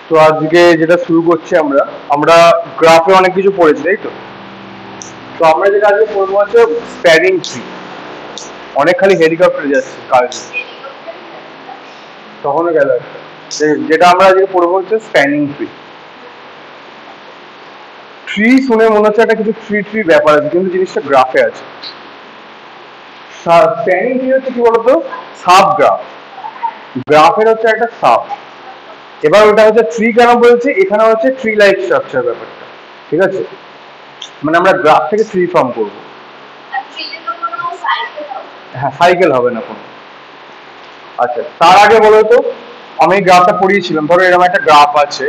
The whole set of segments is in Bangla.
তো আজকে যেটা শুরু করছি আমরা আমরা গ্রাফে অনেক কিছু পড়েছি, তাই তো? তো আমরা যেটা আজকে পড়বো হচ্ছে স্প্যানিং ট্রি। অনেক খালি হেলিকপ্টার যাচ্ছে কাজ, তখনও গেল একটা। যেটা আমরা আজকে পড়বো হচ্ছে স্প্যানিং ট্রি। ট্রি শুনে মনে হচ্ছে একটা কিছু ট্রি ট্রি ব্যাপার আছে, কিন্তু জিনিসটা গ্রাফে আছে। স্প্যানিং ট্রি হচ্ছে কি বলতো, সাব গ্রাফ। গ্রাফের হচ্ছে একটা সাব। এবার ওটা হচ্ছে ট্রি কেন বলছে, এখানে হচ্ছে ট্রি লাইক স্ট্রাকচার ব্যাপারটা, ঠিক আছে? মানে আমরা গ্রাফ থেকে ট্রি ফর্ম করবো। হ্যাঁ, সাইকেল হবে না কোনো। আচ্ছা, তার আগে বলো তো, আমি গ্রাফটা পড়িয়েছিলাম। ধরো এরকম একটা গ্রাফ আছে,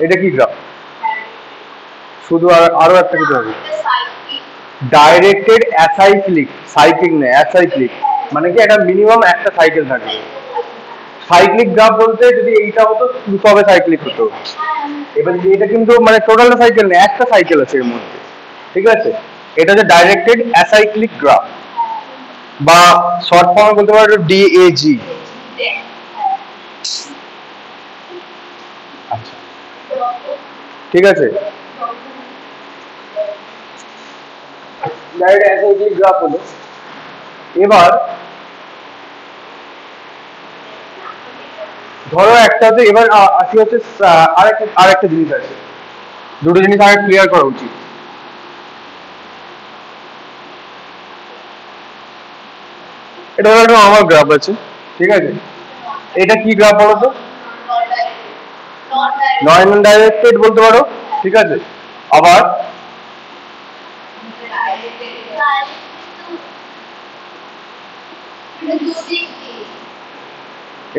এটা কি গ্রাফ? শুধু আরো একটা কিছু হবে, ডাইরেক্টেড অ্যাসাইক্লিক। সাইক্লিক না, অ্যাসাইক্লিক মানে কি একটা মিনিমাম একটা সাইকেল থাকবে। সাইক্লিক গ্রাফ বলতে যদি এইটা হতো তবে সাইক্লিক হতো। এবার এটা কিন্তু মানে টোটাল সাইকেল না, একটা সাইকেল আছে এর মধ্যে, ঠিক আছে? এটা হচ্ছে ডাইরেক্টেড অ্যাসাইক্লিক গ্রাফ, বা শর্ট ফর্মে বলতে পারো ডিএজি। আচ্ছা, ঠিক আছে। ডাইরেক্ট অ্যাসাইক্লিক গ্রাফ হলো। এবার ধরো একটা হচ্ছে, এবার আসি হচ্ছে আরেকটা জিনিস আছে। দুটো জিনিস আগে ক্লিয়ার করা উচিত। এটা হলো একটা নর্মাল গ্রাফ আছে, ঠিক আছে? এটা কি গ্রাফ বলো তো? নন ডাইরেক্টেড বলতে পারো, ঠিক আছে? আবার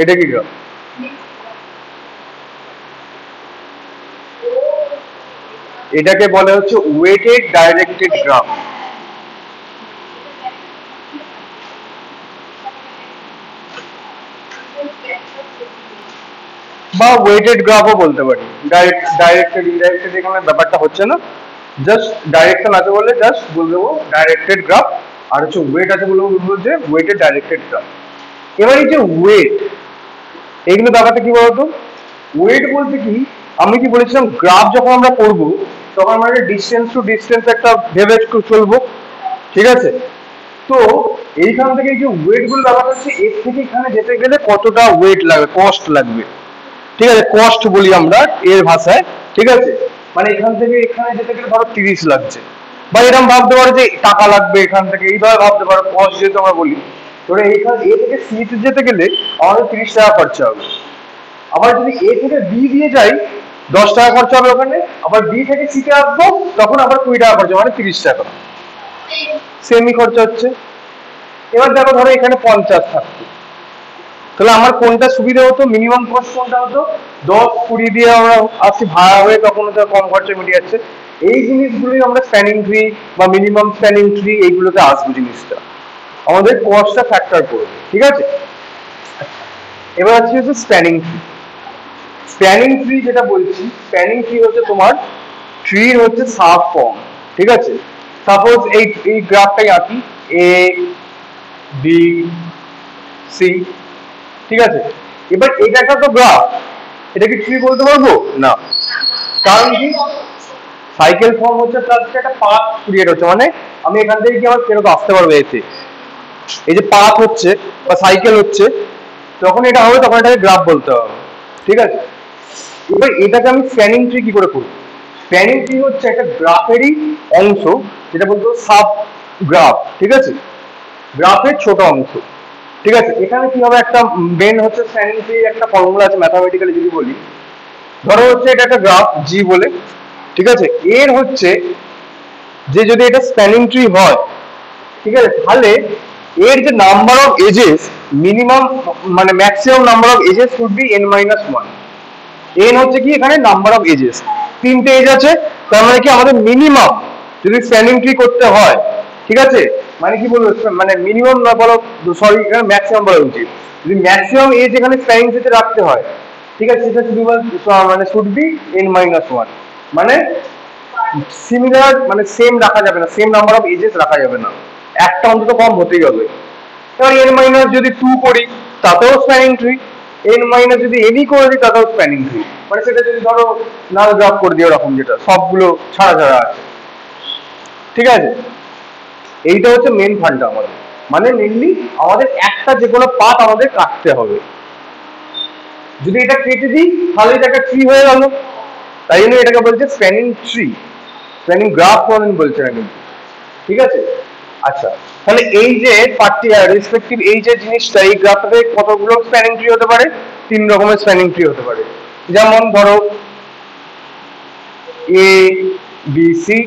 এটা কি গ্রাফ? এটাকে বলে হচ্ছে ওয়েটেড ডাইরেক্টেড গ্রাফ, বা ওয়েটেড গ্রাফও বলতে পারি। ডাইরেক্টেড ইনডাইরেক্টেড এখানে ব্যাপারটা হচ্ছে না, জাস্ট ডাইরেকশন আছে বলে জাস্ট বলে দেবো ডাইরেক্টেড গ্রাফ। আর হচ্ছে ওয়েট আছে বলে বলবো যে ওয়েটেড ডাইরেক্টেড গ্রাফ। এবার এই যে ওয়েট, এইগুলো ব্যাপারটা কি বলতো? ওয়েট বলতে কি, আমি কি বলেছিলাম, গ্রাফ যখন আমরা করবো তখন আমরা ডিস্টেন্স টু ডিস্টেন্স একটা ভেবে চলবো, ঠিক আছে? তো এইখান থেকে যে ওয়েট গুলো ব্যাপারটা হচ্ছে, এর থেকে এখানে যেতে গেলে কতটা ওয়েট লাগবে, কস্ট লাগবে, ঠিক আছে? কস্ট বলি আমরা এর ভাষায়, ঠিক আছে? মানে এখান থেকে এখানে যেতে গেলে ধরো 30 লাগছে, বা এরকম ভাবতে পারো যে টাকা লাগবে এখান থেকে, এইভাবে ভাবতে পারো। কস্ট যেহেতু আমরা বলি, ধরো এইখান এ থেকে সি তে যেতে গেলে আমাদের 30 টাকা খরচা হবে। আবার যদি এ থেকে বি দিয়ে যাই, 10 টাকা খরচা হবে ওখানে। আবার বি থেকে সি তে আসবো, তখন আবার 20 টাকা খরচা, মানে 30 টাকা সেমি খরচা হচ্ছে। এবার দেখো, ধরো এখানে 50 থাকতো, তাহলে আমার কোনটা সুবিধা হতো, মিনিমাম কস্ট কোনটা হতো? 10-20 দিয়ে আমরা আসছি ভাড়া হয়ে, তখন তো কম খরচে মিটে যাচ্ছে। এই জিনিসগুলোই আমরা স্প্যানিং ট্রি বা মিনিমাম স্প্যানিং ট্রি এইগুলোতে আসবো। জিনিসটা আমাদের কস্টটা ফ্যাক্টর করবে, ঠিক আছে? এবার হচ্ছে স্প্যানিং ট্রি। স্প্যানিং ট্রি যেটা বলছি, স্প্যানিং ট্রি হচ্ছে তোমার ট্রির হচ্ছে সাব ফর্ম, ঠিক আছে? সাপোজ এই গ্রাফটাই আঁকি, এ বি সি, ঠিক আছে? এবার এটা একটা তো গ্রাফ, এটা কি ট্রি বলতে পারবো না, কারণ কি সাইকেল ফর্ম হচ্ছে, প্লাস একটা পাথ ক্রিয়েট হচ্ছে। মানে আমি এখান থেকে কি আমার ফেরত আসতে পারবো এতে, এই যে পাথ হচ্ছে বা সাইকেল হচ্ছে, যখন এটা হবে তখন এটাকে গ্রাফ বলতে হবে, ঠিক আছে? এবার এটাকে আমি স্প্যানিং ট্রি কি করে করবো? স্প্যানিং ট্রি হচ্ছে একটা গ্রাফেরই অংশ, যেটা বলতো সাব গ্রাফ, ঠিক আছে? গ্রাফের ছোট অংশ, ঠিক আছে? এখানে কি হবে, একটা মেন হচ্ছে স্প্যানিং ট্রি একটা ফর্মুলা আছে ম্যাথামেটিক্যালি যদি বলি। ধরো হচ্ছে এটা একটা গ্রাফ জি বলে, ঠিক আছে? এর হচ্ছে যে যদি এটা স্প্যানিং ট্রি হয়, ঠিক আছে, তাহলে এর যে নাম্বার অফ এজেস, মিনিমাম মানে maximum number of edges should be n-1। N হচ্ছে কি এখানে নাম্বার অফ এজেস, 3টে এজ আছে, তার মানে কি আমাদের মিনিমাম যদি স্প্যানিং ট্রি করতে হয়, ঠিক আছে, মানে কি বলবো, মানে মিনিমাম না বলো, সরি এখানে ম্যাক্সিমাম বলা উচিত। যদি ম্যাক্সিমাম এজ এখানে স্প্যানিং ট্রিতে রাখতে হয়, ঠিক আছে, সেটা শুধু মানে শুড বি n-1, মানে সিমিলার মানে সেম রাখা যাবে না, সেম নাম্বার অফ এজেস রাখা যাবে না, একটা অন্তত কম হতেই হবে। এবার এন মাইনাস যদি 2 করি তাতেও স্প্যানিং ট্রি, এন মাইনাস যদি এনই করে দিই তাতেও স্প্যানিং ট্রি, মানে সেটা যদি ধরো নাল গ্রাফ করে দিই ওরকম, যেটা সবগুলো ছাড়া ছাড়া আছে, ঠিক আছে। এইটা হচ্ছে মেন ফান্ডা আমাদের, মানে মেনলি আমাদের একটা যে কোনো পাথ আমাদের কাটতে হবে, যদি এটা কেটে দিই তাহলে এটা একটা ট্রি হয়ে গেল, তাই জন্য এটাকে বলছে স্প্যানিং ট্রি, স্প্যানিং গ্রাফ কোনদিন বলছে না কিন্তু, ঠিক আছে। আচ্ছা, তাহলে এই যে রেসপেক্টিভ এই যে জিনিসটা, এই গ্রাফে কতগুলো স্প্যানিং ট্রি হতে পারে? 3 রকমের স্প্যানিং ট্রি হতে পারে। যেমন ধরো এ বি সি,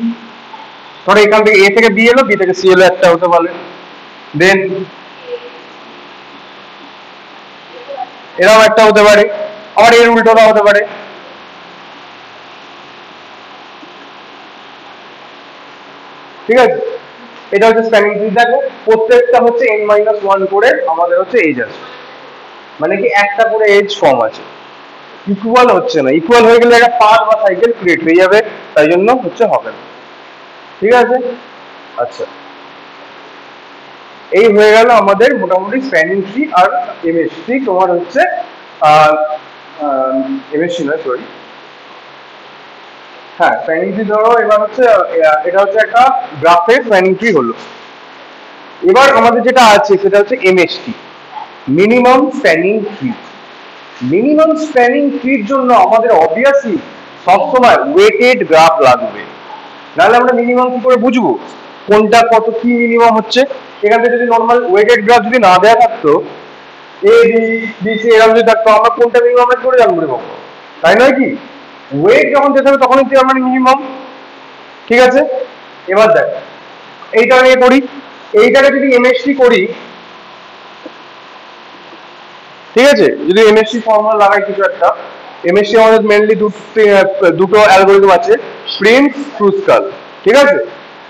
ধরো এখান থেকে এ থেকে বি এলো, বি থেকে সি এলো, একটা হতে পারে। দেন এরকম একটা হতে পারে, আবার এর উল্টোটা হতে পারে, ঠিক আছে। এটা হচ্ছে স্প্যানিং ট্রি। দেখো প্রত্যেকটা হচ্ছে n-1 করে আমাদের হচ্ছে এজ আছে, মানে কি একটা করে এজ ফর্ম আছে, ইকুয়াল হচ্ছে না, ইকুয়াল হয়ে গেলে একটা পাথ বা সাইকেল ক্রিয়েট হয়ে যাবে, তাই জন্য হচ্ছে হবে না, ঠিক আছে। আচ্ছা, এই হয়ে গেল আমাদের মোটামুটি স্প্যানিং ট্রি আর এমএসটি। তোমার হচ্ছে এমএসসি নয়, সরি, হ্যাঁ স্প্যানিং ট্রি। ধরো এবার হচ্ছে এটা হচ্ছে একটা গ্রাফের স্প্যানিং ট্রি হলো। এবার আমাদের যেটা আছে সেটা হচ্ছে MST, minimum spanning tree. Minimum spanning ট্রির জন্য আমাদের অবভিয়াসলি সবসময় ওয়েটেড গ্রাফ লাগবে, নাহলে আমরা মিনিমাম কি করে বুঝবো কোনটা কত কি মিনিমাম হচ্ছে? এখান থেকে যদি নর্মাল ওয়েটেড গ্রাফ যদি না দেওয়া থাকতো, এ বি বি সি এরকম যদি থাকতো, আমরা কোনটা মিনিমাম করে জানবো রে বাবা, তাই নয় কি? ওয়েট যখন যেতে হবে তখনই আমরা মিনিমাম, ঠিক আছে। এবার দেখ এইটা নিয়ে করি, এইটাকে যদি এমএসটি করি, ঠিক আছে, যদি এমএসসি ফর্মুলা লাগাই কিছু একটা, এমএসসি আমাদের মেনলি দুটো অ্যালগোরিদম আছে, প্রিন্স, ক্রুসকাল, ঠিক আছে।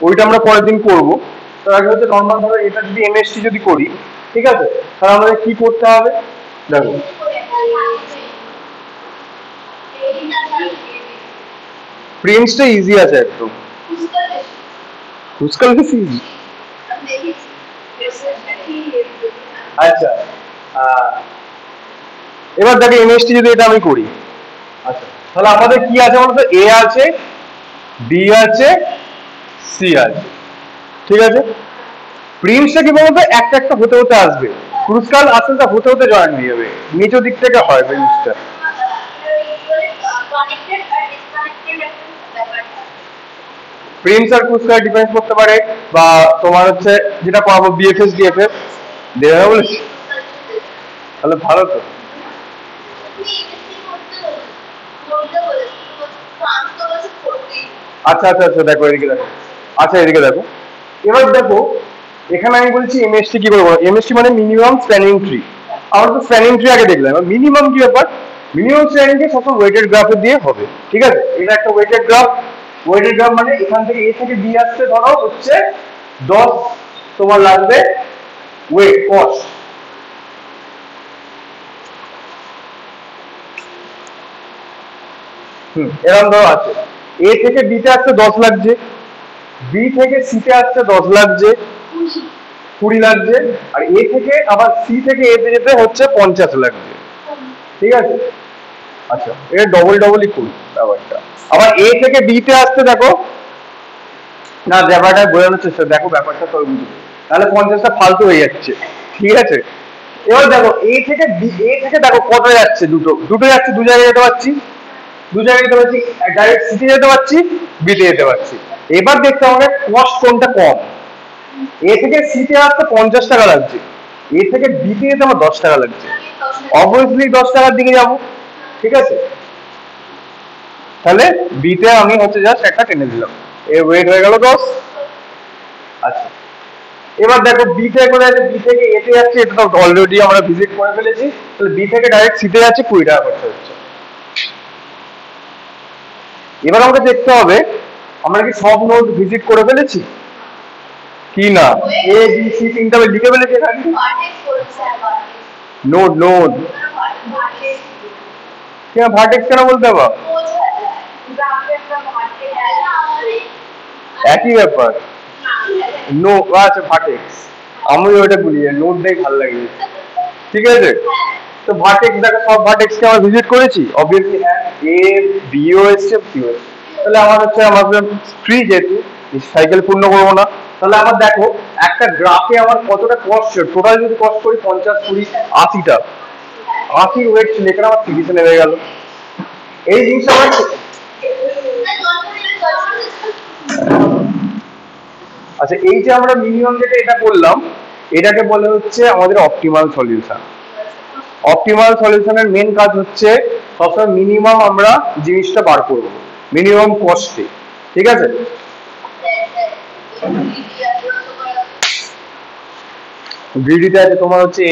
ওইটা আমরা পরের দিন করবো। তার আগে হচ্ছে নর্মাল ভাবে এটা যদি এমএসসি যদি করি, ঠিক আছে, তাহলে আমাদের কি করতে হবে দেখো। প্রিন্সটা ইজি আছে একদম, ক্রুসকাল বেশি ইজি। আচ্ছা, এবার দেখো এমএসটি যদি এটা আমি করি, আচ্ছা তাহলে আমাদের কি আছে বলতো? এ আছে, বি আছে, সি আছে, ঠিক আছে। প্রিন্সটা কি বলতো? একটা একটা হতে হতে আসবে, ক্রুসকাল আস্তে আস্তে হতে হতে জয়েন হয়ে যাবে, নিচের দিক থেকে হয় প্রিন্সটা। প্রিন্স আর ক্রুসকাল ডিফারেন্স করতে পারে, বা তোমার হচ্ছে যেটা পাবো বিএফএস ডিএফএস দেওয়া বলেছি, তাহলে ভালো তো। আচ্ছা আচ্ছা আচ্ছা, দেখো এদিকে দেখো, আচ্ছা এদিকে দেখো, এবার দেখো এখানে আমি বলছি এমএসটি কি করবো? এমএসটি মানে মিনিমাম স্প্যানিং ট্রি। আমরা তো স্প্যানিং ট্রি আগে দেখলাম, মিনিমাম কি ব্যাপার? মিনিমাম স্প্যানিং ট্রি সবসময় ওয়েটেড গ্রাফে দিয়ে হবে, ঠিক আছে। এটা একটা ওয়েটেড গ্রাফ, ওয়েটেড গ্রাফ মানে এখান থেকে এ থেকে বি আসতে ধরো হচ্ছে 10 তোমার লাগবে ওয়েট কস্ট, এরকম ধরো আছে, এ থেকে বিতে আসতে 10 লাগছে, বি থেকে সিতে আসতে 10 লাগছে, 20 লাগছে, আর এ থেকে আবার সি থেকে এতে যেতে হচ্ছে 50 লাগছে, ঠিক আছে। আচ্ছা, এটা ডবল ডবলই করি ব্যাপারটা। আবার এ থেকে বি তে আসতে দেখো, না ব্যাপারটা বোঝানোর চেষ্টা, দেখো ব্যাপারটা তো বুঝবে, তাহলে 50টা ফালতু হয়ে যাচ্ছে, ঠিক আছে। এবার দেখো এ থেকে বি, এ থেকে দেখো কত যাচ্ছে, দুটো দুটো যাচ্ছে, দু জায়গায় যেতে পারছি, দু জায়গায় যেতে পারছি, ডাইরেক্ট সিতে যেতে পারছি, বিতে যেতে পারছি। এবার দেখতে হবে কস্ট কোনটা কম। এ থেকে সিতে আসতে 50 টাকা লাগছে, এ থেকে বিতে যেতে আমার 10 টাকা লাগছে, অবভিয়াসলি 10 টাকার দিকে যাবো, ঠিক আছে। তাহলে বিতে আমি হচ্ছে জাস্ট একটা টেনে দিলাম, এর ওয়েট হয়ে গেল 10। আচ্ছা, এবার দেখো বি থেকে কোথায় আছে? বি থেকে এতে যাচ্ছে, এটা তো অলরেডি আমরা ভিজিট করে ফেলেছি, তাহলে বি থেকে ডাইরেক্ট সিতে যাচ্ছে, 20 টাকা খরচা হচ্ছে। এবার আমাকে দেখতে হবে আমরা কি সব নোড ভিজিট করে ফেলেছি কি না, এ বি সি তিনটা লিখে ফেলেছি এখানে। নোড নোড কেন ভার্টেক্স কেন বলতে হবে? একই ব্যাপার। নো, আচ্ছা ভার্টেক্স, আমি ওটা বলি নোটটাই ভালো লাগে। ঠিক আছে, তো ভার্টেক্স দেখো, সব ভার্টেক্সকে আমরা ভিজিট করেছি অবভিয়াসলি, হ্যাঁ। এ বিও এসছে, সিও এসছে, তাহলে আমার হচ্ছে আমার ফ্রি, যেহেতু সাইকেল পূর্ণ করবো না, তাহলে আমার দেখো একটা গ্রাফে আমার কতটা কস্ট, টোটাল যদি কস্ট করি 50, 20, 80টা, 80 ওয়েট লেখা আমার 30 নেমে গেল। এই জিনিসটা আমার, আচ্ছা এই যে আমরা মিনিমাম যেটা এটা করলাম, এটাকে বলে হচ্ছে আমাদের অপটিমাল সলিউশন। অপটিমাল সলিউশনের মেন কাজ হচ্ছে সবসময় মিনিমাম আমরা জিনিসটা বার করব, মিনিমাম কস্টে। ঠিক আছে, গ্রিডিতে আছে তোমার হচ্ছে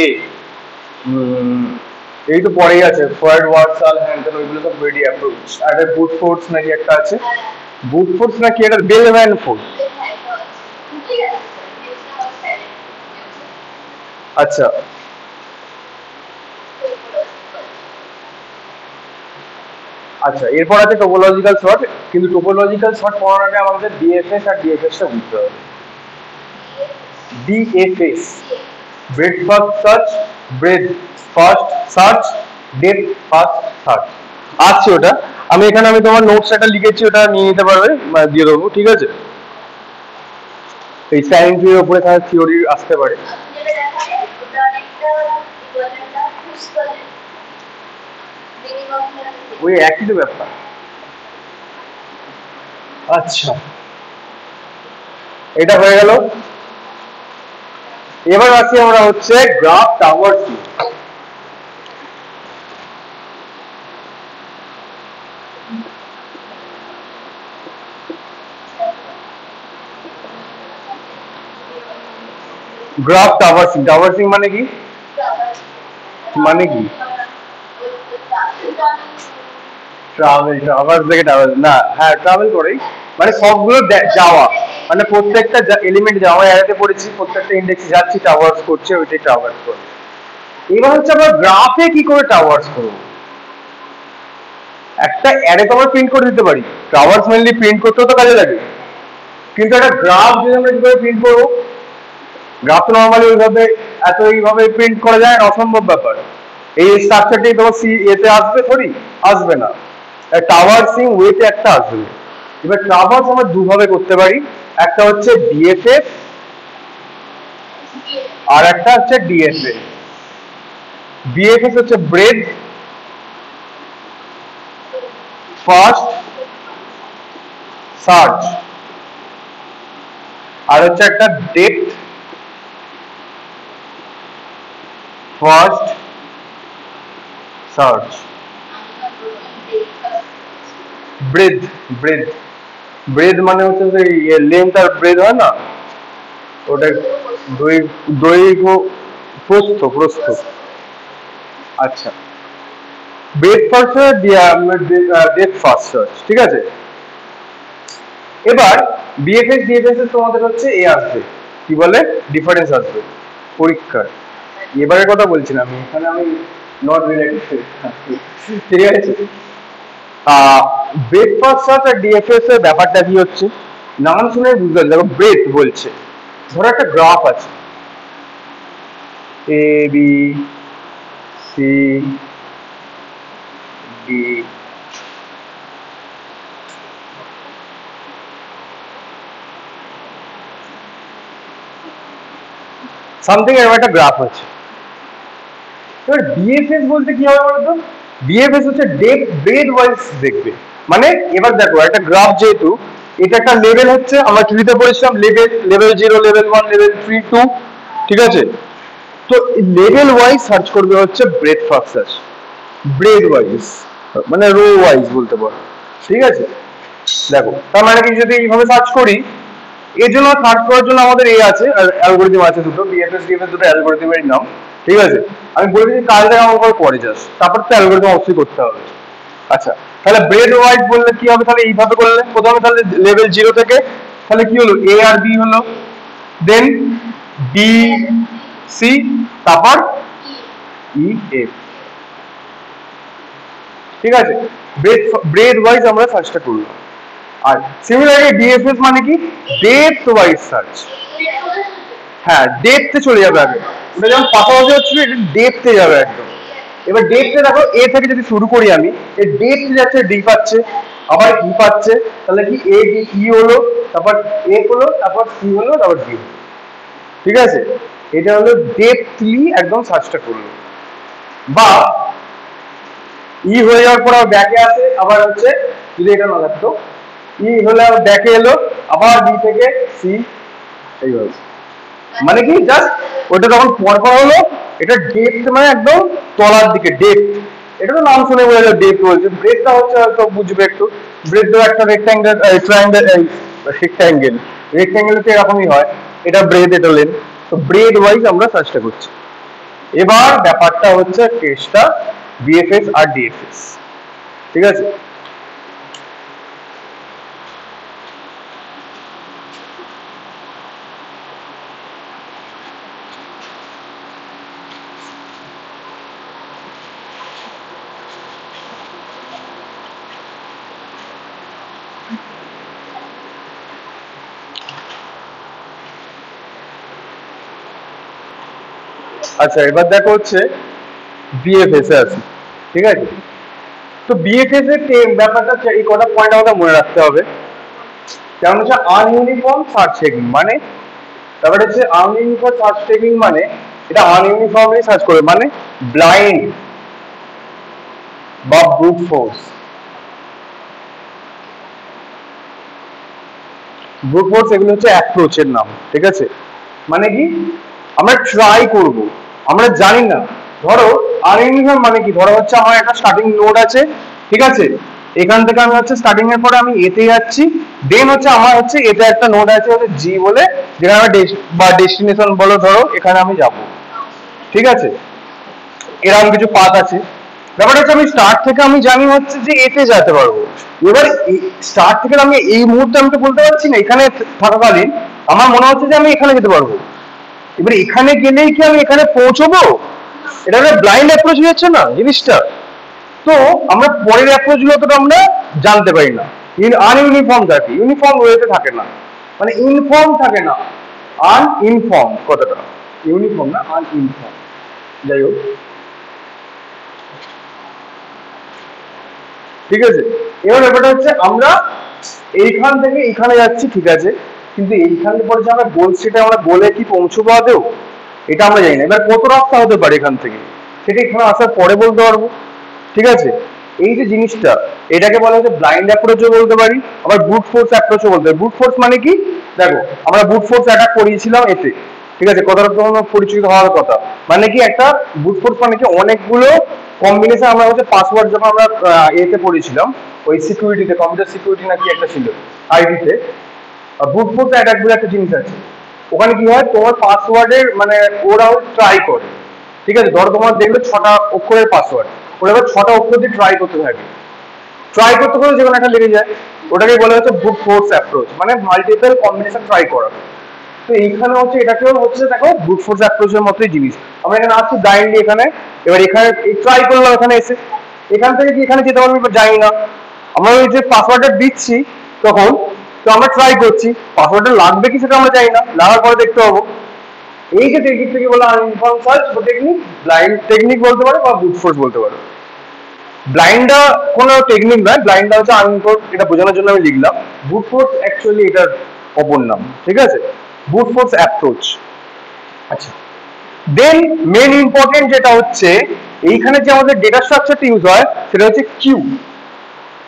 এই তো পরেই আছে ফয়েড ওয়াটসাল হ্যান্ড, ওইগুলো সব গ্রিডি অ্যাপ্রোচ। আর একটা বুট ফোর্স নাকি একটা আছে, বুট ফোর্স নাকি এটা বেলম্যান ফোর্স। আচ্ছা আচ্ছা, এরপর আছে টোপোলজিক্যাল শর্ট, কিন্তু টোপোলজিক্যাল শর্ট পড়ার আগে আমাদের ডিএফএস আর ডিএফএসটা বুঝতে হবে। DFS, breadth first search, breadth first search, depth first search, আছে ওটা। আমি এখানে আমি তোমার নোটস একটা লিখেছি, ওটা নিয়ে নিতে পারবে, দিয়ে দেবো। ঠিক আছে, এই সায়েন্সের উপরে তাহলে থিওরি আসতে পারে। ওই একই তো ব্যাপার। আচ্ছা, এটা হয়ে গেল। এবার আসি আমরা হচ্ছে গ্রাফ টাওয়ারসি। গ্রাফ টাওয়ারসিং, টাওয়ারসিং মানে কি, মানে কি ট্রাভেল, ট্রাভার্স থেকে ট্রাভেল না, হ্যাঁ ট্রাভেল করেই, মানে সবগুলো যাওয়া, মানে প্রত্যেকটা এলিমেন্ট যাওয়া, এড়াতে পড়েছি প্রত্যেকটা ইন্ডেক্সে যাচ্ছি, ট্রাভার্স করছে, ওইটাই ট্রাভার্স করে। এবার হচ্ছে আমরা গ্রাফে কি করে ট্রাভার্স করবো। একটা অ্যারে তো আমরা প্রিন্ট করে দিতে পারি, ট্রাভার্স মেনলি প্রিন্ট করতেও তো কাজে লাগে, কিন্তু একটা গ্রাফ যদি আমরা কিভাবে প্রিন্ট করবো, গ্রাফ তো নর্মালি ওইভাবে এত এইভাবে প্রিন্ট করা যায় না, অসম্ভব ব্যাপার। এই স্ট্রাকচারটি তোমার সি এতে আসবে, থরি আসবে না, ট্রাভার্সিং ওয়েতে একটা আসবে। এবার ট্রাভার্স আমরা দুভাবে করতে পারি, একটা হচ্ছে ডিএফএস আর একটা হচ্ছে ডিএফএ। ডিএফএস হচ্ছে ব্রেড ফার্স্ট সার্চ, আর হচ্ছে একটা depth first search. Bread, bread, bread মানে হচ্ছে যে লেন্থ আর ব্রেড হয় না, ওটা দৈর্ঘ্য, প্রস্থ, প্রস্থ। আচ্ছা, bread first, depth first search. ঠিক আছে, এবার বিএফএস ডিএফএস এর তোমাদের হচ্ছে এ আসবে, কি বলে, ডিফারেন্স আসবে পরীক্ষার। এবারের কথা বলছি না আমি, এখানে আমি নট রিলেটেড। ঠিক আছে, ব্রেড ফার্স্ট সার্চ আর ডিএফএস এর ব্যাপারটা কি হচ্ছে, নাম শুনে বুঝতে পারছি। দেখো ব্রেড বলছে, ধরো একটা গ্রাফ আছে, A B C D, something এরকম একটা গ্রাফ আছে। এবার ডিএফএস বলতে কি হবে বলতো, ডিএফএস হচ্ছে ডেপথ ব্রেড ওয়াইজ দেখবে। মানে এবার দেখো একটা গ্রাফ, যেহেতু এটা একটা লেভেল হচ্ছে, আমরা ট্রিতে পড়েছিলাম লেভেল, লেভেল 0, লেভেল 1, লেভেল 3, 2, ঠিক আছে, তো লেভেল ওয়াইজ সার্চ করবে হচ্ছে bread first search, bread wise মানে রো ওয়াইজ বলতে পারো। ঠিক আছে, দেখো তার মানে কি, যদি এইভাবে সার্চ করি, এর জন্য সার্চ করার জন্য আমাদের এ আছে, অ্যালগোরিদম আছে দুটো, বিএফএস ডিএফএস, দুটো অ্যালগোরিদমের নাম। ঠিক আছে, আমি বলে দিচ্ছি কাজটা আমার উপর পরে যাস, তারপর তো অ্যালগোরিদম অবশ্যই করতে হবে। আচ্ছা, তাহলে ব্রেড ওয়াইজ বললে কি হবে, তাহলে এইভাবে করলে প্রথমে তাহলে লেভেল 0 থেকে, তাহলে কি হলো, এ আর বি হলো, দেন বি সি, তারপর ই এফ। ঠিক আছে, ব্রেড ওয়াইজ আমরা সার্চটা করলাম। আর সিমিলারলি ডিএফএস মানে কি, ডেপথ ওয়াইজ সার্চ। হ্যাঁ, ডেপথে চলে যাবে আগে, এটা যেমন পাশাপাশি হচ্ছিল, এটা ডেপথে যাবে একদম। এবার ডেপথে দেখো, এ থেকে যদি শুরু করি আমি, এই ডেপথে যাচ্ছে, ডি পাচ্ছে, আবার ই পাচ্ছে, তাহলে কি এ ডি ই হলো, তারপর এ হলো, তারপর সি হলো, তারপর ডি। ঠিক আছে, এটা হলো ডেপথলি একদম সার্চটা করলো। বা ই হয়ে যাওয়ার পর আবার ব্যাকে আসে, আবার হচ্ছে যদি এটা না লাগতো, ই হলে আবার ব্যাকে এলো, আবার বি থেকে সি, এইভাবে। মানে কি জাস্ট ওটা যখন পরপর হলো, এটা ডেপথ মানে একদম তলার দিকে ডেপথ। এটা তো নাম শুনে বোঝা যায় ডেপথ বলছে। ব্রেডটা হচ্ছে হয়তো বুঝবে একটু, ব্রেড তো একটা রেক্ট্যাঙ্গেল, ট্রায়াঙ্গেল, রেক্ট্যাঙ্গেল, রেক্ট্যাঙ্গেল তো এরকমই হয়, এটা ব্রেড, এটা লেন। তো ব্রেড ওয়াইজ আমরা সার্চটা করছি। এবার ব্যাপারটা হচ্ছে কেসটা বিএফএস আর ডিএফএস। ঠিক আছে, আচ্ছা এবার দেখো হচ্ছে বিএফএস এ আছে। ঠিক আছে, তো বিএফএস এর ব্যাপারটা এই কটা পয়েন্ট আমাদের মনে রাখতে হবে। যেমন হচ্ছে আনইউনিফর্ম সার্চ টেকনিক, মানে তারপরে হচ্ছে আনইউনিফর্ম সার্চ টেকনিক মানে এটা আনইউনিফর্মলি সার্চ করবে, মানে ব্লাইন্ড বা ব্রুট ফোর্স। ব্রুট ফোর্স এগুলো হচ্ছে অ্যাপ্রোচের নাম। ঠিক আছে, মানে কি আমরা ট্রাই করব, আমরা জানি না। ধরো আনইউনিফর্ম মানে কি, ধরো হচ্ছে আমার একটা স্টার্টিং নোড আছে, ঠিক আছে, এখান থেকে আমি হচ্ছে স্টার্টিং এর পরে আমি এতে যাচ্ছি, দেন হচ্ছে আমার হচ্ছে এতে একটা নোড আছে হচ্ছে জি বলে, যেখানে আমার বা ডেস্টিনেশন বলো, ধরো এখানে আমি যাব। ঠিক আছে, এরকম কিছু পাথ আছে। ব্যাপারটা হচ্ছে আমি স্টার্ট থেকে আমি জানি হচ্ছে যে এতে যেতে পারবো। এবার স্টার্ট থেকে আমি এই মুহূর্তে আমি তো বলতে পারছি না, এখানে থাকাকালীন আমার মনে হচ্ছে যে আমি এখানে যেতে পারবো। এবার এখানে গেলেই কি আমি এখানে পৌঁছবো? এটা একটা ব্লাইন্ড অ্যাপ্রোচ হয়ে যাচ্ছে না জিনিসটা। তো আমরা পরের অ্যাপ্রোচ গুলো তো আমরা জানতে পারি না। আনইউনিফর্ম থাকে, ইউনিফর্ম ওয়েতে থাকে না, মানে ইনফর্ম থাকে না, আনইনফর্ম কথাটা, ইউনিফর্ম না, আনইনফর্ম। যাই হোক, ঠিক আছে, এবার ব্যাপারটা হচ্ছে আমরা এইখান থেকে এইখানে যাচ্ছি, ঠিক আছে, কিন্তু এইখানে পরে যে আমরা গোল, সেটা আমরা গোলে কি পৌঁছবো আদেও, এটা আমরা জানি না। এবার কত রাস্তা হতে পারে এখান থেকে, সেটা এখানে আসার পরে বলতে পারবো। ঠিক আছে, এই যে জিনিসটা, এটাকে বলা হচ্ছে ব্লাইন্ড অ্যাপ্রোচও বলতে পারি, আবার ব্রুট ফোর্স অ্যাপ্রোচও বলতে পারি। ব্রুট ফোর্স মানে কি, দেখো আমরা ব্রুট ফোর্স অ্যাটাক করিয়েছিলাম এতে, ঠিক আছে, কথাটা তো পরিচিত হওয়ার কথা। মানে কি একটা ব্রুট ফোর্স মানে কি অনেকগুলো কম্বিনেশন, আমরা হচ্ছে পাসওয়ার্ড যখন আমরা এতে পড়েছিলাম, ওই সিকিউরিটিতে, কম্পিউটার সিকিউরিটি নাকি একটা ছিল আইডিতে, ব্রুট ফোর্স অ্যাটাক বলে একটা জিনিস আছে। ওখানে কি হয়, তোমার পাসওয়ার্ডের মানে ওরাও ট্রাই করে। ঠিক আছে, ধরো তোমার দেখবে 6টা অক্ষরের পাসওয়ার্ড, ওরা এবার 6টা অক্ষর দিয়ে ট্রাই করতে থাকে, ট্রাই করতে করতে যেকোনো একটা লেগে যায়, ওটাকে বলা হচ্ছে ব্রুট ফোর্স অ্যাপ্রোচ, মানে মাল্টিপল কম্বিনেশন ট্রাই করা। তো এইখানে হচ্ছে এটাকেও হচ্ছে দেখো ব্রুট ফোর্স অ্যাপ্রোচের মতোই জিনিস। আমরা এখানে আসছি ব্লাইন্ডলি এখানে, এবার এখানে ট্রাই করলাম, এখানে এসে এখান থেকে কি এখানে যেতে পারবো এবার জানি না, আমরা ওই যে পাসওয়ার্ডটা দিচ্ছি তখন, তো আমরা ট্রাই করছি, পাসওয়ার্ডটা লাগবে কি সেটা আমরা জানি না, লাগার পরে দেখতে পাবো। এই যে টেকনিক থেকে বলা আনইনফর্ম সার্চ টেকনিক, ব্লাইন্ড টেকনিক বলতে পারো বা ব্রুট ফোর্স বলতে পারো। ব্লাইন্ডটা কোনো টেকনিক নয়, ব্লাইন্ডটা হচ্ছে আনইনফর্ম, এটা বোঝানোর জন্য আমি লিখলাম। ব্রুট ফোর্স অ্যাকচুয়ালি এটার অপর নাম। ঠিক আছে, ব্রুট ফোর্স অ্যাপ্রোচ। আচ্ছা, দেন মেন ইম্পর্টেন্ট যেটা হচ্ছে, এইখানে যে আমাদের ডেটা স্ট্রাকচারটা ইউজ হয় সেটা হচ্ছে queue.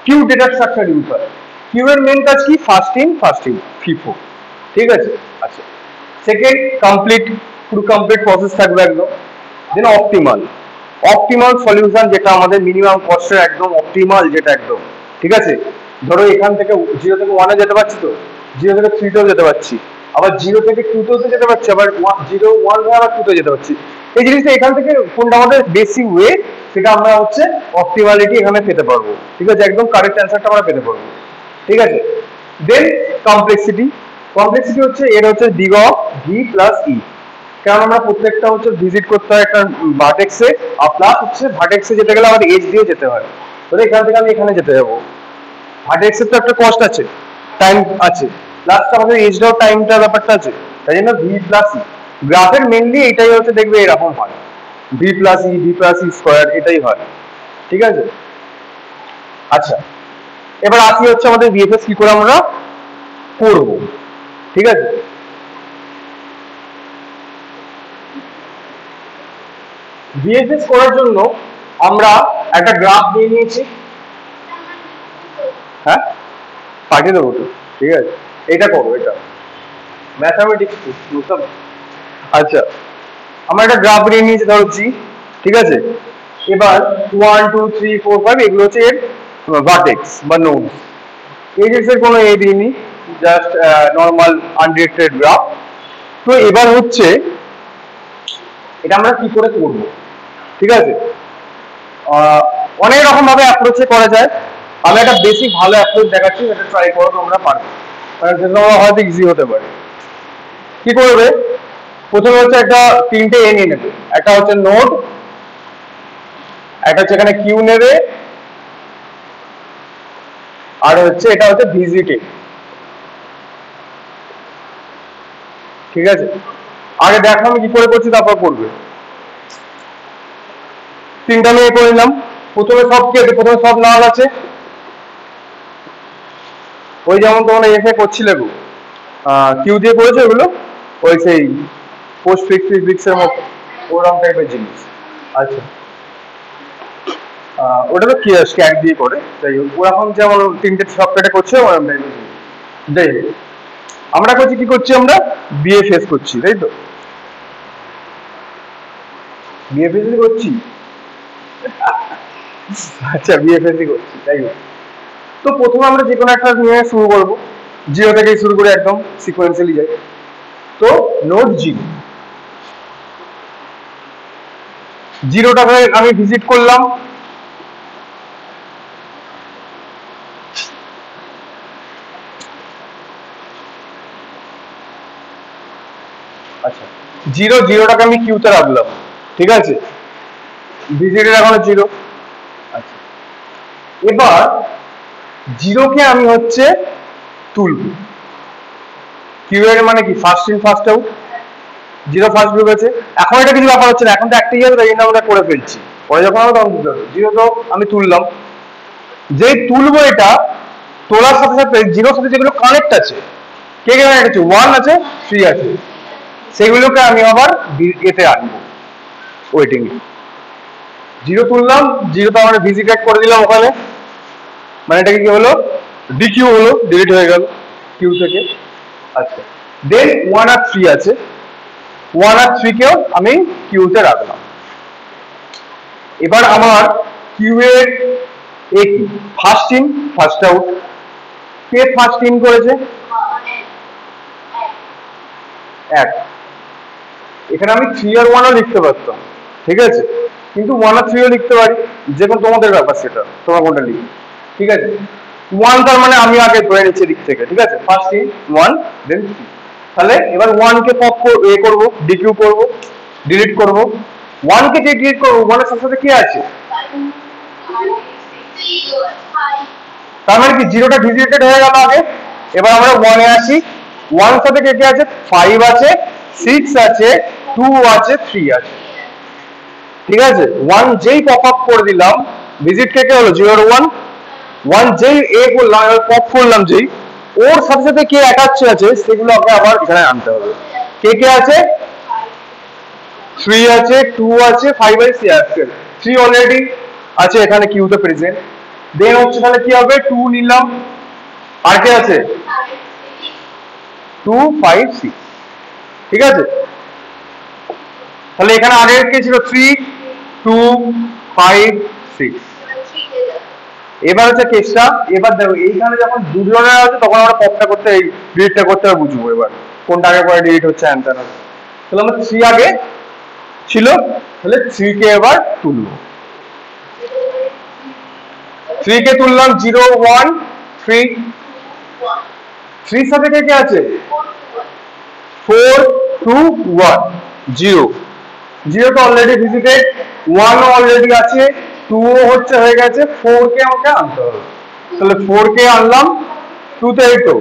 Queue data structure use হয়। কিউ এর মেন কাজ কি, first in first in, FIFO. ঠিক আছে, আচ্ছা, সেকেন্ড কমপ্লিট, পুরো কমপ্লিট প্রসেস থাকবে একদম। দেন অপটিমাল, অপটিমাল সলিউশন, যেটা আমাদের মিনিমাম কস্টের একদম অপটিমাল, যেটা একদম ঠিক আছে। ধরো এখান থেকে 0 থেকে 1 এ যেতে পারছি, তো 0 থেকে 3 তেও যেতে পারছি, আবার 0 থেকে 2 তেও যেতে পারছি, আবার 0 1 হয়ে আবার 2 তে যেতে পারছি। এই জিনিসটা এখান থেকে কোনটা আমাদের বেশি ওয়ে, সেটা আমরা হচ্ছে অপটিমালিটি এখানে পেতে পারবো। ঠিক আছে, একদম কারেক্ট অ্যান্সারটা আমরা পেতে পারবো। ঠিক আছে, দেন কমপ্লেক্সিটি। কমপ্লেক্সিটি হচ্ছে এর হচ্ছে ডিগ অফ ভি প্লাস ই, কারণ আমরা প্রত্যেকটা হচ্ছে ভিজিট করতে হয় একটা ভার্টেক্সে, আর প্লাস হচ্ছে ভার্টেক্সে যেতে গেলে আমাদের এজ দিয়ে যেতে হয়। তাহলে এখান থেকে আমি এখানে যেতে যাবো, ভার্টেক্সের তো একটা কস্ট আছে, টাইম আছে, লাস্ট আমাদের এজ ডট টাইমটা ব্যাপারটা আছে, তাই জন্য ভি প্লাস ই। গ্রাফের মেনলি এটাই হচ্ছে, দেখবে এরকম হয়, ভি প্লাস ই স্কোয়ার, এটাই হয়, ঠিক আছে। আচ্ছা, এবার আসি হচ্ছে আমাদের ভিএফএস কি করে আমরা করব, ঠিক আছে। ভিএফএস করার জন্য আমরা একটা গ্রাফ নিয়ে নিয়েছি, হ্যাঁ পাঠিয়ে দেবো তো, ঠিক আছে। এটা করো, এটা ম্যাথামেটিক্স বুঝতে। আচ্ছা, আমরা একটা গ্রাফ নিয়ে নিয়েছি ধরো জি, ঠিক আছে। এবার 1 2 3 4 5 এগুলো হচ্ছে এর ভার্টেক্স বা নোডস। এজেস এর কোনো এ দিইনি, জাস্ট নরমাল আনডিরেক্টেড গ্রাফ। তো এবার হচ্ছে এটা আমরা কি করে করব, ঠিক আছে। অনেক রকম ভাবে অ্যাপ্রোচে করা যায়, আমি একটা বেসিক ভালো অ্যাপ্রোচ দেখাচ্ছি, এটা ট্রাই করো, তোমরা পারবে, মানে যেটা হয়তো ইজি হতে পারে। কি করবে, প্রথমে হচ্ছে একটা তিনটে এ নিয়ে নেবে, একটা হচ্ছে নোড, একটা হচ্ছে এখানে কিউ নেবে, আর হচ্ছে এটা হচ্ছে ভিজিটে, ঠিক আছে। আগে দেখো আমি কি করে করছি, তারপর করবে। তিনটা আমি এ করে নিলাম, প্রথমে সব কি আছে, প্রথমে সব নাল আছে, ওই যেমন তোমরা এসে করছিলে গো, কিউ দিয়ে করেছো ওগুলো, ওই সেই পোস্ট ফিক্স এর মতো ওরকম টাইপের জিনিস। আচ্ছা, ওটা তো কি স্ক্যাক দিয়ে করে, যাই হোক ওরকম যেমন তিনটে সফটওয়্যারে করছে ওরকম টাইপের জিনিস। যাই হোক, আমরা করছি কি করছি, আমরা বিএফএস করছি, তাই তো, বিএফএস করছি। আচ্ছা, বিএফএস করছি, তাই হোক। তো প্রথমে আমরা যে কোনো একটা নিয়ে শুরু করবো, জিরো থেকে শুরু করে একদম সিকোয়েন্সিয়ালি যাই। তো নোড জিরো, জিরোটাকে আমি ভিজিট করলাম, আচ্ছা জিরোটাকে আমি কিউতে রাখলাম, ঠিক আছে, ভিজিটের এখনো জিরো। আচ্ছা, এবার জিরোকে আমি হচ্ছে তুলব, কিউ এর মানে কি first in first out, zero first group আছে। এখন এটা কিছু ব্যাপার হচ্ছে না, এখন তো একটাই যাবে, তাই জন্য আমরা করে ফেলছি, পরে যখন আমরা তখন বুঝতে পারবো। জিরো তো আমি তুললাম, যেই তুলবো এটা তোলার সাথে সাথে জিরোর সাথে যেগুলো কানেক্ট আছে, কে কে কানেক্ট আছে, 1 আছে 3 আছে, সেগুলোকে আমি আবার এতে আনবো, ওয়েটিং। জিরো তুললাম, জিরো তো আমরা ভিজিটেড করে দিলাম ওখানে, মানে এটাকে কি হলো, ডিকিউ হলো, ডিলিট হয়ে গেল কিউ থেকে। আচ্ছা, দেন 1 আর 3 আছে, 1 আর 3 কেও আমি কিউতে রাখলাম। এবার আমার কিউ এর এ কি, first in first out, K first in করেছে, এক। এখানে আমি 3 আর 1 ও লিখতে পারতাম, ঠিক আছে, কিন্তু 1 আর 3 ও লিখতে পারি, যে কোনো তোমাদের ব্যাপার, সেটা তোমরা কোনটা লিখবে, ঠিক আছে। 1 তার মানে আমি আগে ধরে নিচ্ছি দিক থেকে, ঠিক আছে, ফার্স্ট ইন 1 দেন 3। তাহলে এবার 1 কে পপ এ করবো, ডিকিউ করবো, ডিলিট করবো। 1 কে যে ডিলিট করবো, 1 এর সাথে সাথে কি আছে, তার মানে কি জিরোটা ভিজিটেড হয়ে গেল আগে। এবার আমরা 1 এ আসি, 1 সাথে কে কে আছে, 5 আছে, 6 আছে, 2 আছে, 3 আছে, ঠিক আছে। 1 যেই পপ আপ করে দিলাম, ভিজিট কে কে হলো 0 1, 1 যেই এ করলাম, এবার পপ করলাম যেই, ওর সাথে সাথে কে অ্যাটাচ আছে সেগুলো আপনাকে আবার এখানে আনতে হবে। কে কে আছে, 3 আছে, 2 আছে, 5 আছে, 3 অলরেডি আছে এখানে কিউতে প্রেজেন্ট। দেন হচ্ছে তাহলে কি হবে, 2 নিলাম, আর কে আছে 2 5 6, ঠিক আছে। তাহলে এখানে আগে কে ছিল, 3 2 5 6। এবার হচ্ছে কেসটা, এবার দেখো এইখানে যখন দুজনের আছে তখন আমরা পপটা করতে, এই ডিলিটটা করতে হবে, বুঝবো এবার কোনটা আগে পরে ডিলিট হচ্ছে অ্যান্সার হবে। তাহলে আমার 3 আগে ছিল, তাহলে 3 কে এবার তুলবো, 3 কে তুললাম, 0 1 3, 3 সাথে কে কে আছে, 4 2 1 0, 0 তো অলরেডি ভিজিটেড, 1 ও অলরেডি আছে, 2 ও হচ্ছে হয়ে গেছে, 4 কে আমাকে আনতে হবে। তাহলে 4 কে আনলাম, টু তো এই তো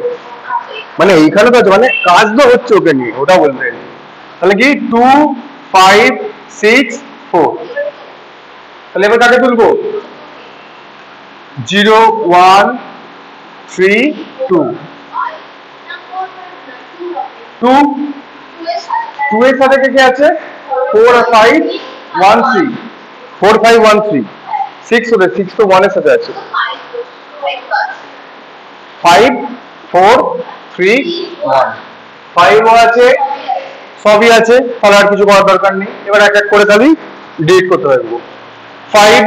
মানে এইখানে তো আছে, মানে কাজ তো হচ্ছে ওকে নিয়ে, ওটা বলতে চাইছি। তাহলে কি 2 5 6 4। তাহলে এবার কাকে তুলবো? 0 1 3 2 2 2 এর সাথে কে কে আছে? 4 আর 5 1 3 4 5 1 3 6 হবে, 6 তো 1 এর সাথে আছে। 5 4 3 1 5 ও আছে, সবই আছে, তাহলে আর কিছু করার দরকার নেই। এবার এক এক করে খালি ডিলিট করতে পারবো। 5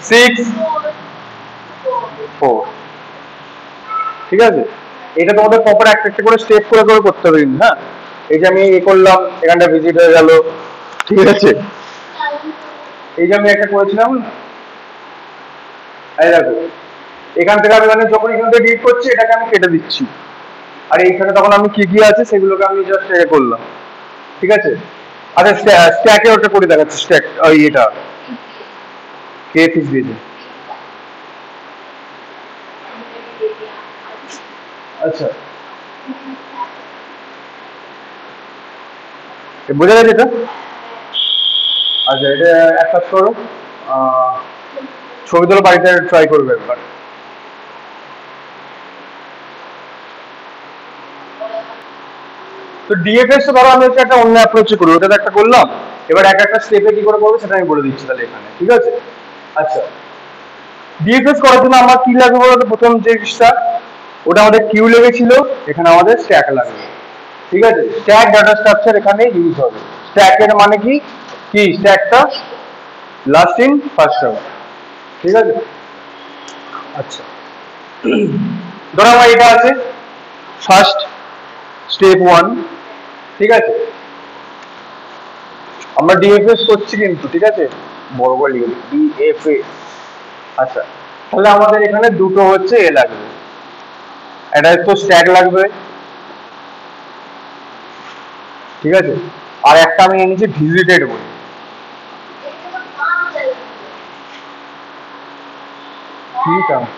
6 4। ঠিক আছে, এটা তোমাদের প্রপার একটা একটা করে স্টেপ করে করে করতে হবে কিন্তু, হ্যাঁ। এই যে আমি এ করলাম, এখানটা ভিজিট হয়ে গেল, ঠিক আছে। এই যে আমি একটা করেছিলাম, এই দেখো এখান থেকে আমি মানে যখন এখান থেকে ডিলিট করছি এটাকে আমি কেটে দিচ্ছি, আর এইখানে তখন আমি কি কি আছে সেগুলোকে আমি জাস্ট এ করলাম, ঠিক আছে। আচ্ছা স্ট্যাকে ওটা করে দেখাচ্ছি, স্ট্যাক ওই এটা কে ফিক্স দিয়েছে। আচ্ছা বোঝা গেছে এটা? আচ্ছা এটা এক কাজ করো, ছবি তোলা বাড়িতে ট্রাই করবে একবার। তো ডিএফএস তো ধরো আমি হচ্ছে একটা অন্য অ্যাপ্রোচে করি, ওটা তো একটা করলাম। এবার এক একটা স্টেপে কি করে করবো সেটা আমি বলে দিচ্ছি তাহলে এখানে, ঠিক আছে। আচ্ছা ডিএফএস করার জন্য আমার কি লাগবে বলতো? প্রথম যে জিনিসটা ওটা আমাদের কিউ লেগেছিল, এখানে আমাদের স্ট্যাক লাগবে, ঠিক আছে। স্ট্যাক ডাটা স্ট্রাকচার এখানে ইউজ হবে। স্ট্যাকের মানে কি কি স্ট্যাকটা লাস্ট ইন ফার্স্ট আউট, ঠিক আছে। আচ্ছা ধরো আমার এটা আছে ফার্স্ট স্টেপ 1, ঠিক আছে। আমরা ডিএফএস করছি কিন্তু, ঠিক আছে, বড় করে লিখে ডিএফএস। আচ্ছা তাহলে আমাদের এখানে দুটো হচ্ছে এ লাগবে, এটা তো স্ট্যাক লাগবে, ঠিক আছে। আর একটা আমি এনেছি ভিজিটেড বলে, ঠিক আছে।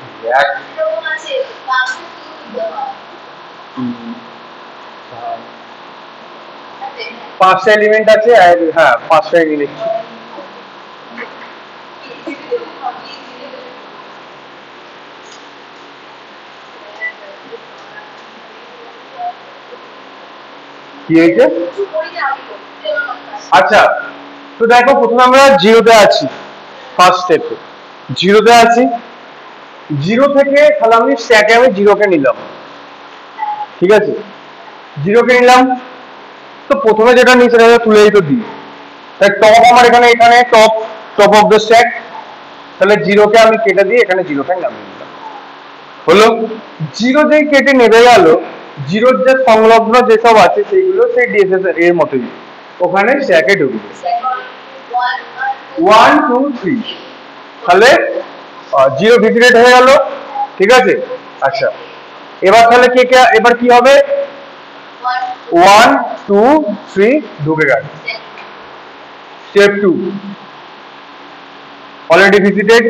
পাঁচটা এলিমেন্ট আছে, হ্যাঁ পাঁচটা এলিমেন্ট। কি হয়েছে? আচ্ছা তো দেখো প্রথমে আমরা জিরোতে আছি, ফার্স্ট স্টেপে জিরোতে আছি। জিরো থেকে তাহলে আমি স্ট্যাকে আমি জিরোকে নিলাম, ঠিক আছে। জিরোকে নিলাম, তো প্রথমে যেটা নিচে সেটা তুলেই তো দিই, তাই টপ আমার এখানে এখানে top top of the stack, তাহলে জিরোকে আমি কেটে দিয়ে এখানে জিরোকে নামিয়ে দিলাম, হলো। জিরো যেই কেটে নেমে গেল, জিরোর যে সংলগ্ন যেসব আছে সেইগুলো সেই ডিএসএস এর মতোই ওখানে স্ট্যাকে ঢুকবে। 1 2 3, তাহলে জিরো ভিজিটেড হয়ে গেল, ঠিক আছে। আচ্ছা এবার তাহলে কে কে এবার কি হবে? 1 2 3 ঢুকে গেল। স্টেপ 2 অলরেডি ভিজিটেড,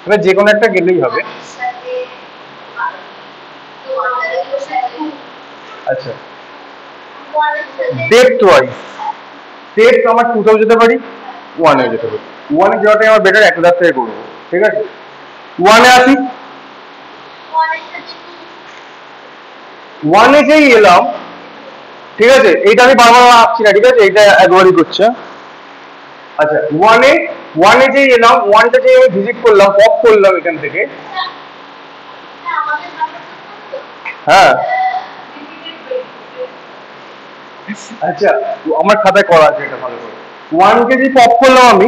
এবার যে কোনো একটা গেলেই হবে। আচ্ছা ডেপথ ওয়াইজ, ডেপথ আমার 2 তেও যেতে পারি, 1 এ যেতে পারি। 1 এ যাওয়াটাই আমার বেটার, 1 থেকে করবো, ঠিক আছে। 1 এ আসি, 1 এ যেই এলাম, ঠিক আছে, এইটা আমি বারবার আসছি না, ঠিক আছে, এইটা একবারই করছে। আচ্ছা 1 এ যেই এলাম, 1টা যে আমি ভিজিট করলাম, পপ করলাম এখান থেকে, হ্যাঁ আচ্ছা আমার খাতায় করা আছে এটা ভালো করে। 1 কে যদি পপ করলাম আমি,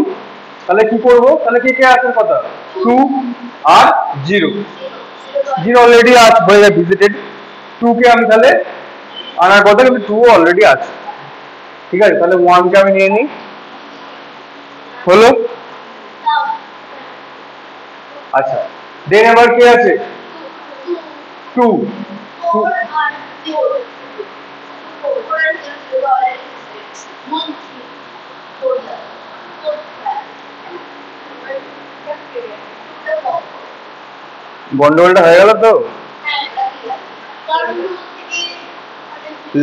তাহলে কি করব? তাহলে কে কে আসার কথা? 2 আর 0, 0 অলরেডি আছে হয়ে যায় ভিজিটেড। 2 কে আমি তাহলে আনার কথা, কিন্তু 2 অলরেডি আছে, ঠিক আছে। তাহলে 1 কে আমি নিয়ে নিই, হলো। আচ্ছা দেন আবার কে আছে? 2 2 গন্ডগোলটা হয়ে গেল তো।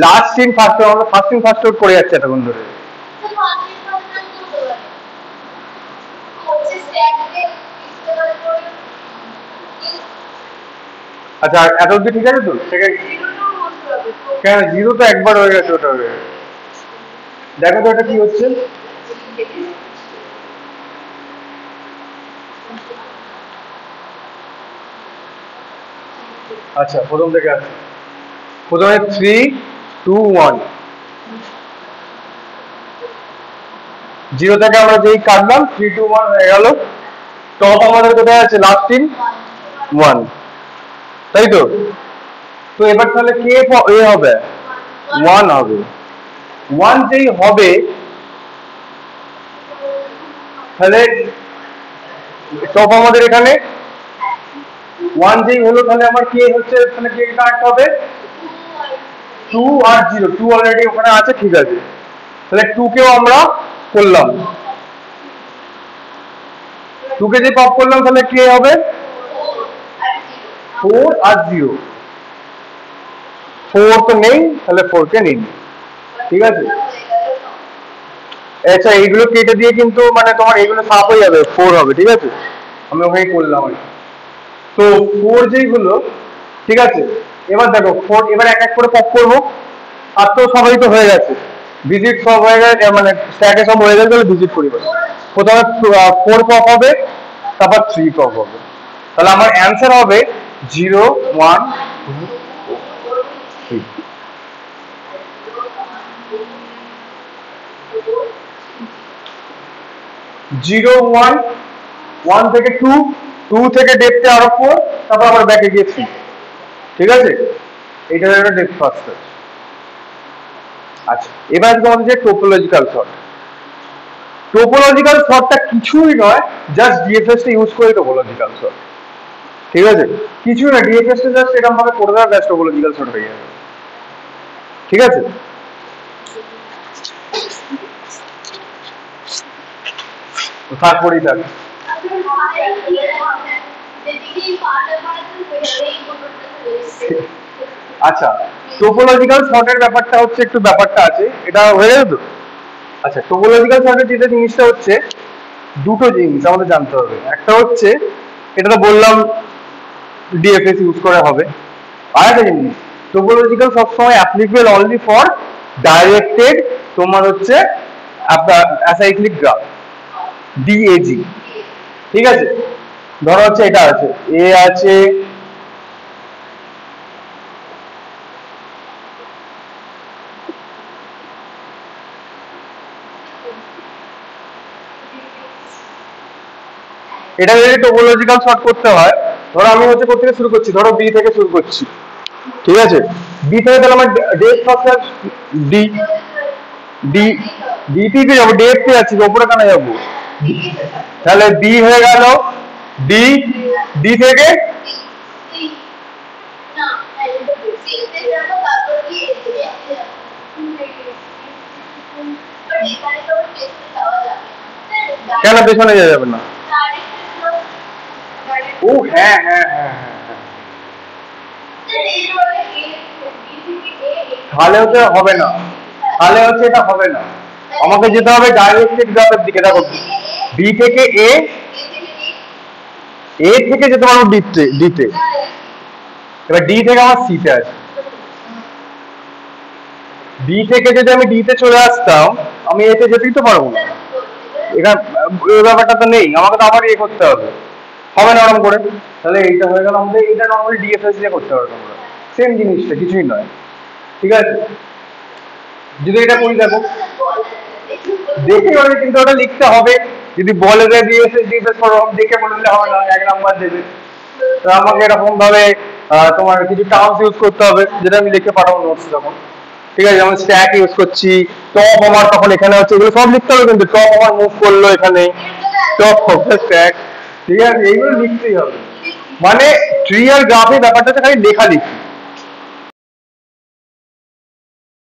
লাস্ট ইন ফার্স্ট আউট, আমরা ফার্স্ট ইন ফার্স্ট আউট করে যাচ্ছে এতক্ষণ ধরে। আচ্ছা এত অব্দি ঠিক আছে তো? কেন জিরো তো একবার হয়ে গেছে, ওটা হয়ে গেছে। দেখো তো এটা কি হচ্ছে। আচ্ছা প্রথম থেকে আছে, প্রথমে 3 2 1, জিরো থেকে আমরা যেই কাটলাম 3 2 1 হয়ে গেল। টপ আমাদের কোথায় আছে? লাস্ট ইন 1, তাই তো? তো এবার তাহলে কে এ হবে? 1 হবে। 1 যেই হবে তাহলে টপ আমাদের এখানে 1 যেই হলো, তাহলে আমার কে হচ্ছে, তাহলে কে কানেক্ট হবে? 2 আর 0, 2 অলরেডি ওখানে আছে, ঠিক আছে। তাহলে 2 কেও আমরা করলাম, 2 কে যে পপ করলাম তাহলে কে হবে? 4 আর 0, 4 তো নেই, তাহলে 4 কে নিন, ঠিক আছে। আচ্ছা এইগুলো কেটে দিয়ে কিন্তু মানে তোমার এইগুলো সাফ হয়ে যাবে, 4 হবে, ঠিক আছে। আমি ওখানে করলাম আর তো 4 যেই হলো, ঠিক আছে। এবার দেখো 4 এবার এক এক করে পপ করবো, আর তো সবাই তো হয়ে গেছে, ভিজিট সব হয়ে গেছে, মানে স্ট্যাকে সব হয়ে গেছে, তাহলে ভিজিট করি। প্রথমে 4 পপ হবে, তারপর 3 পপ হবে, তাহলে আমার অ্যান্সার হবে 0 1 2 3। 0 1 1 থেকে 2, 2 থেকে ডেপথে আরো 4, তারপর আবার ব্যাকে গিয়ে 3, ঠিক আছে। এটা একটা ডেপথ ফার্স্ট। আচ্ছা এবার তোমাদের যে টোপোলজিক্যাল সর্ট, টোপোলজিক্যাল সর্টটা কিছুই নয়, জাস্ট ডিএফএস টা ইউজ করে টোপোলজিক্যাল সর্ট, ঠিক আছে। কিছুই না, ডিএফএস টা জাস্ট এরকম ভাবে করে দেওয়া, ব্যাস টোপোলজিক্যাল সর্ট হয়ে যাবে, ঠিক আছে। তারপরেই থাক। আচ্ছা টোপোলজিক্যাল সর্টের ব্যাপারটা হচ্ছে, একটু ব্যাপারটা আছে, এটা হয়ে গেল তো। আচ্ছা টোপোলজিক্যাল সর্টের যেটা জিনিসটা হচ্ছে, দুটো জিনিস আমাদের জানতে হবে। একটা হচ্ছে এটা তো বললাম ডিএফএস ইউজ করা হবে, আর একটা জিনিস টোপোলজিক্যাল সবসময় অ্যাপ্লিকেবল অনলি ফর ডাইরেক্টেড তোমার হচ্ছে অ্যাসাইক্লিক গ্রাফ, ডিএজি, ঠিক আছে। ধরো হচ্ছে এটা আছে, এ আছে, এটা যদি টোপোলজিক্যাল সর্ট করতে হয়, ধরো আমি হচ্ছে কোথা থেকে শুরু করছি, ধরো বি থেকে শুরু করছি, ঠিক আছে। বি থেকে তাহলে আমার depth first D, D D থেকে যাবো, ডেপথে আছি, ওপরে কেন যাবো? তাহলে বি হয়ে গেল, ডি, ডি থেকে কেন পেছনে যাবে না? ও হ্যাঁ হ্যাঁ হ্যাঁ হ্যাঁ, তাহলে হচ্ছে হবে না, তাহলে হচ্ছে এটা হবে না, আমাকে যেতে হবে ডাইরেক্টেড গ্রাফের দিকে। দেখো বি থেকে এ, এ থেকে যেতে পারবো ডিতে, ডিতে, এবার ডি থেকে আমার সিতে আছে। ডি থেকে যদি আমি ডিতে চলে আসতাম, আমি এতে যেতেই তো পারবো না, এখানে ওই ব্যাপারটা তো নেই, আমাকে তো আবার ইয়ে করতে হবে, হবে না ওরকম করে। তাহলে এইটা হয়ে গেল আমাদের, এটা নর্মালি ডিএফএস দিয়ে করতে হবে তোমরা, সেম জিনিসটা, কিছুই নয়, ঠিক আছে। যদি এটা করি দেখো, দেখে বলে কিন্তু ওটা লিখতে হবে, যদি বলে যে ডিএফএস ডিএফএস করো, দেখে বললে হবে না, 1 নাম্বার দেবে। তো আমাকে এরকম ভাবে তোমার কিছু টার্মস ইউজ করতে হবে, যেটা আমি লিখে পাঠাবো নোটস যখন, ঠিক আছে। যেমন স্ট্যাক ইউজ করছি, টপ আমার তখন এখানে হচ্ছে, এগুলো সব লিখতে হবে, কিন্তু টপ আমার মুভ করলো এখানে, টপ হবে স্ট্যাক, ঠিক আছে, এইগুলো লিখতেই হবে। মানে ট্রি আর গ্রাফের ব্যাপারটা খালি লেখালেখি,